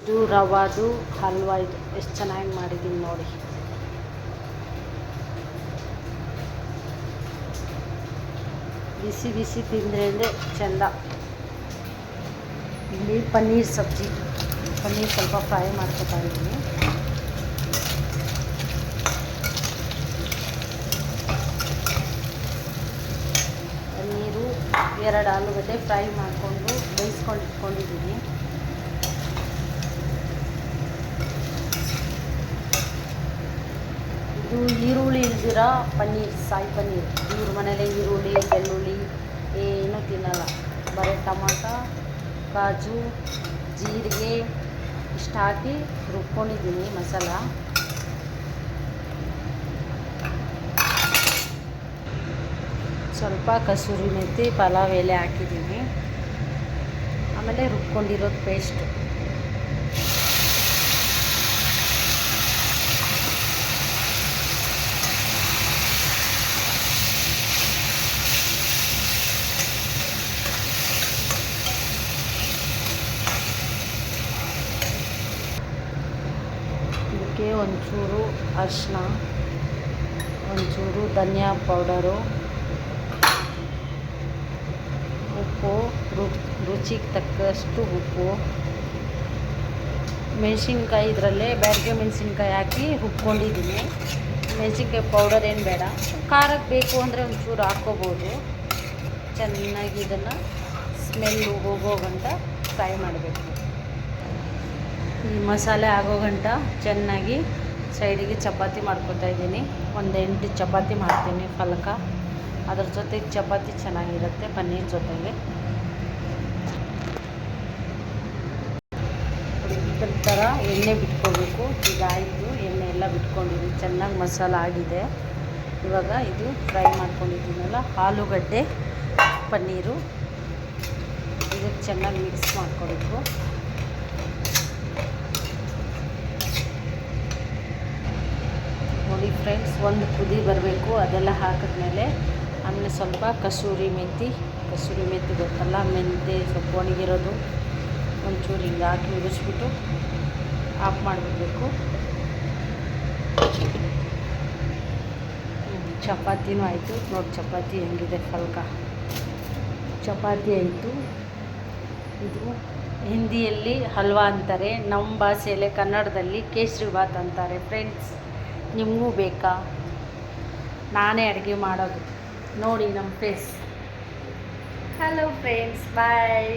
ಇದು ರವಾದು ಹಲ್ವಾ. ಇದು ಎಷ್ಟು ಚೆನ್ನಾಗಿ ಮಾಡಿದ್ದೀನಿ ನೋಡಿ. ಬಿಸಿ ಬಿಸಿ ತಿಂದರೆ ಚೆಂದ. ಇಲ್ಲಿ ಪನ್ನೀರ್ ಸಬ್ಜಿ, ಪನ್ನೀರ್ ಸ್ವಲ್ಪ ಫ್ರೈ ಮಾಡ್ಕೊತಾ ಇದ್ದೀನಿ. ಪನ್ನೀರು 2 ಆಲೂಗಡ್ಡೆ ಫ್ರೈ ಮಾಡಿಕೊಂಡು ಬೇಯಿಸ್ಕೊಂಡು ಇಟ್ಕೊಂಡಿದ್ದೀನಿ. ಇದು ಈರುಳ್ಳಿ ಇಲ್ದಿರ ಪನ್ನೀರ್, ಸಾಯಿ ಪನ್ನೀರ್. ಇವ್ರ ಮನೇಲಿ ಈರುಳ್ಳಿ ಬೆಳ್ಳುಳ್ಳಿ ಏನೂ ತಿನ್ನಲ್ಲ, ಬರೀ ಟೊಮಾಟೊ, ಕಾಜು, ಜೀರಿಗೆ ಇಷ್ಟು ಹಾಕಿ ರುಬ್ಕೊಂಡಿದ್ದೀನಿ ಮಸಾಲ. ಸ್ವಲ್ಪ ಕಸೂರಿ ಮೆಥಿ, ಪಲಾವ್ ಎಲೆ ಹಾಕಿದ್ದೀನಿ. ಆಮೇಲೆ ರುಬ್ಕೊಂಡಿರೋದು ಪೇಸ್ಟು. ಇದಕ್ಕೆ ಒಂಚೂರು ಅರಿಶಿನ, ಒಂಚೂರು ಧನಿಯಾ ಪೌಡರು, ಉಪ್ಪು, ರುಚಿಗೆ ತಕ್ಕಷ್ಟು ಉಪ್ಪು, ಮೆಣಸಿನ್ಕಾಯಿ ಇದರಲ್ಲೇ ಬ್ಯಾಡಗೆ ಮೆಣಸಿನ್ಕಾಯಿ ಹಾಕಿ ರುಬ್ಕೊಂಡಿದ್ದೀನಿ. ಮೆಣಸಿನ್ಕಾಯಿ ಪೌಡರ್ ಏನು ಬೇಡ, ಖಾರಕ್ಕೆ ಬೇಕು ಅಂದರೆ ಒಂಚೂರು ಹಾಕ್ಕೋಬೋದು. ಚೆನ್ನಾಗಿ ಇದನ್ನು ಸ್ಮೆಲ್ಲು ಹೋಗೋ ಗಂಟ ಫ್ರೈ ಮಾಡಬೇಕು. ಈ ಮಸಾಲೆ ಆಗೋ ಗಂಟ ಚೆನ್ನಾಗಿ ಸೈಡಿಗೆ ಚಪಾತಿ ಮಾಡ್ಕೊತಾ ಇದ್ದೀನಿ. ಒಂದು 8 ಚಪಾತಿ ಮಾಡ್ತೀನಿ ಫಲಕ. ಅದ್ರ ಜೊತೆಗೆ ಚಪಾತಿ ಚೆನ್ನಾಗಿರುತ್ತೆ ಪನ್ನೀರ್ ಜೊತೆಗೆ. ಇದ್ರ ಥರ ಎಣ್ಣೆ ಬಿಟ್ಕೋಬೇಕು. ಈಗ ಆಯಿತು, ಎಣ್ಣೆ ಎಲ್ಲ ಬಿಟ್ಕೊಂಡಿದ್ದೀನಿ, ಚೆನ್ನಾಗಿ ಮಸಾಲ ಆಗಿದೆ. ಇವಾಗ ಇದು ಫ್ರೈ ಮಾಡ್ಕೊಂಡಿದ್ದೀನಲ್ಲ ಆಲೂಗಡ್ಡೆ ಪನ್ನೀರು, ಇದಕ್ಕೆ ಚೆನ್ನಾಗಿ ಮಿಕ್ಸ್ ಮಾಡ್ಕೋಬೇಕು. ನೋಡಿ ಫ್ರೆಂಡ್ಸ್, ಒಂದು ಕುದಿ ಬರಬೇಕು. ಅದೆಲ್ಲ ಹಾಕಿದ್ಮೇಲೆ ಆಮೇಲೆ ಸ್ವಲ್ಪ ಕಸೂರಿ ಮೆಥಿ ಗೊತ್ತಲ್ಲ, ಮೆಂತ್ಯ ಸ್ವಲ್ಪ ಒಣಗಿರೋದು, ಒಂಚೂರು ಹಿಂಗೆ ಹಾಕಿ ಉರಿಸ್ಬಿಟ್ಟು ಆಫ್ ಮಾಡಿಬಿಡ್ಬೇಕು. ಚಪಾತಿನೂ ಆಯಿತು ನೋಡಿ. ಚಪಾತಿ ಹೆಂಗಿದೆ ಫಲ್ಕ ಚಪಾತಿ ಆಯಿತು. ಇದು ಹಿಂದಿಯಲ್ಲಿ ಹಲ್ವಾ ಅಂತಾರೆ, ನಮ್ಮ ಭಾಷೆಯಲ್ಲಿ ಕನ್ನಡದಲ್ಲಿ ಕೇಸರಿ ಬಾತ್ ಅಂತಾರೆ ಫ್ರೆಂಡ್ಸ್. ನಿಮಗೂ ಬೇಕಾ? ನಾನೇ ಅಡುಗೆ ಮಾಡೋದು ನೋಡಿ ನಮ್ಮ ಫೇಸ್. ಹಲೋ ಫ್ರೆಂಡ್ಸ್, ಬಾಯ್.